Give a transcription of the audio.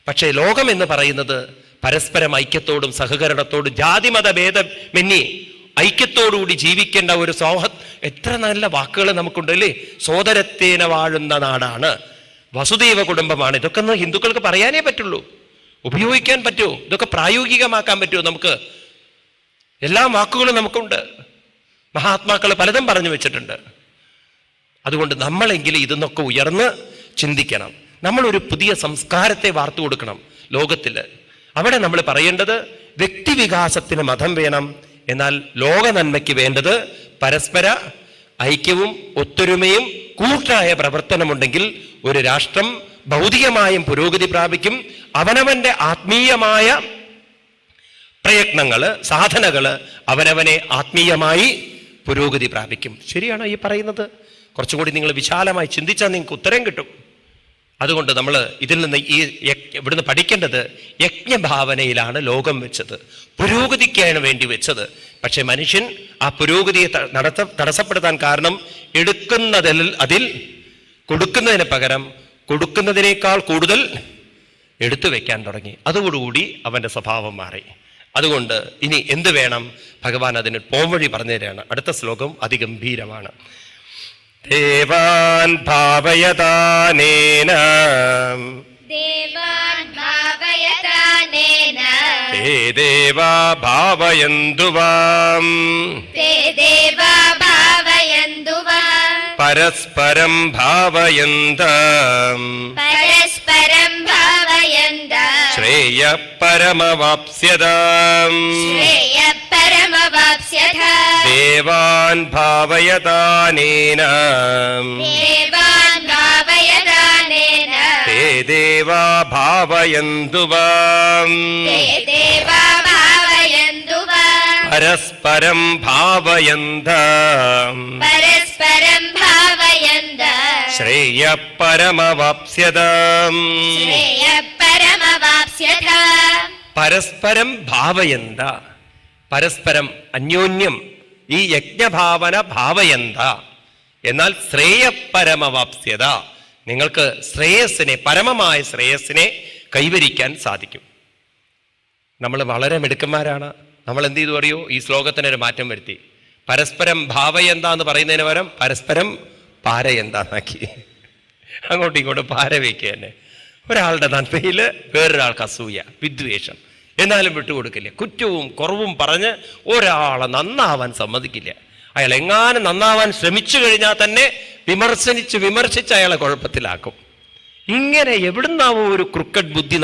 പക്ഷേ ലോകം എന്ന് പറയുന്നത് പരസ്പരം ഐക്യത്തോടും സഹകരണത്തോടും ജാതിമത ഭേദമെന്യേ ഐക്യത്തോടുകൂടി ജീവിക്കേണ്ട ഒരു എത്ര നല്ല വാക്കുകൾ നമുക്കുണ്ട് അല്ലേ? സോദരത്തേന വാഴുന്ന നാടാണ്, വസുദൈവ കുടുംബമാണ്. ഇതൊക്കെ ഒന്ന് ഹിന്ദുക്കൾക്ക് പറയാനേ പറ്റുള്ളൂ. ഉപയോഗിക്കാൻ പറ്റുമോ? ഇതൊക്കെ പ്രായോഗികമാക്കാൻ പറ്റുമോ നമുക്ക്? എല്ലാ വാക്കുകളും നമുക്കുണ്ട്. മഹാത്മാക്കൾ പലതും പറഞ്ഞു വെച്ചിട്ടുണ്ട്. അതുകൊണ്ട് നമ്മളെങ്കിലും ഇതെന്നൊക്കെ ഉയർന്ന് ചിന്തിക്കണം. നമ്മളൊരു പുതിയ സംസ്കാരത്തെ വാർത്തു കൊടുക്കണം ലോകത്തിൽ. അവിടെ നമ്മൾ പറയേണ്ടത് വ്യക്തിവികാസത്തിന് മതം വേണം, എന്നാൽ ലോക നന്മയ്ക്ക് വേണ്ടത് പരസ്പര ഐക്യവും ഒത്തൊരുമയും കൂട്ടായ പ്രവർത്തനമുണ്ടെങ്കിൽ ഒരു രാഷ്ട്രം ഭൗതികമായും പുരോഗതി പ്രാപിക്കും. അവനവന്റെ ആത്മീയമായ പ്രയത്നങ്ങള്, സാധനകള് അവനവനെ ആത്മീയമായി പുരോഗതി പ്രാപിക്കും. ശരിയാണോ ഈ പറയുന്നത്? കുറച്ചുകൂടി നിങ്ങൾ വിശാലമായി ചിന്തിച്ചാൽ നിങ്ങൾക്ക് ഉത്തരം കിട്ടും. അതുകൊണ്ട് നമ്മൾ ഇതിൽ നിന്ന് ഇവിടുന്ന് പഠിക്കേണ്ടത് യജ്ഞഭാവനയിലാണ് ലോകം വെച്ചത്, പുരോഗതിക്കാണ് വേണ്ടി വെച്ചത്. പക്ഷെ മനുഷ്യൻ ആ പുരോഗതിയെ തടസ്സപ്പെടുത്താൻ കാരണം അതിൽ കൊടുക്കുന്നതിന് പകരം കൊടുക്കുന്നതിനേക്കാൾ കൂടുതൽ എടുത്തു വെക്കാൻ തുടങ്ങി. അതോടുകൂടി അവന്റെ സ്വഭാവം മാറി. അതുകൊണ്ട് ഇനി എന്ത് വേണം? ഭഗവാൻ അതിന് പോംവഴി പറഞ്ഞു തരികയാണ്. അടുത്ത ശ്ലോകം അതിഗംഭീരമാണ്. ദേവാൻ ഭാവയതാനേന തേ ദേവാ ഭാവയന്തു വാം പരസ്പരം ഭാവയന്തം ശ്രേയ പരമവാപ്സ്യതാം ദേവാൻ ഭാവയതാനേന തേ ദേവാ ഭാവയന്തു വാം പരസ്പരം ഭാവയന്തം ശ്രേയ പരമവാപ്സ്യതാം പരസ്പരം ഭാവയന്ത, പരസ്പരം അന്യോന്യം ഈ യജ്ഞഭാവന ഭാവയന്ത, എന്നാൽ ശ്രേയപരമവാപ്സ്യത, നിങ്ങൾക്ക് ശ്രേയസ്സിനെ, പരമമായ ശ്രേയസ്സിനെ കൈവരിക്കാൻ സാധിക്കും. നമ്മൾ വളരെ മിടുക്കന്മാരാണ്. നമ്മൾ എന്ത് ചെയ്തു അറിയോ? ഈ ശ്ലോകത്തിനൊരു മാറ്റം വരുത്തി. പരസ്പരം ഭാവയന്ത എന്ന് പറയുന്നതിന് പകരം പരസ്പരം പാരയന്താന്നാക്കി. അങ്ങോട്ടും ഇങ്ങോട്ടും പാര വയ്ക്കുക തന്നെ. ഒരാളുടെ നന്മയിൽ വേറൊരാൾക്ക് അസൂയ, വിദ്വേഷം, എന്നാലും വിട്ടുകൊടുക്കില്ല. കുറ്റവും കുറവും പറഞ്ഞ് ഒരാളെ നന്നാവാൻ സമ്മതിക്കില്ല. അയാൾ എങ്ങാനും നന്നാവാൻ ശ്രമിച്ചു കഴിഞ്ഞാൽ തന്നെ വിമർശിച്ച് അയാളെ കുഴപ്പത്തിലാക്കും. ഇങ്ങനെ എവിടുന്നാവോ ഒരു ക്രിക്കറ്റ് ബുദ്ധി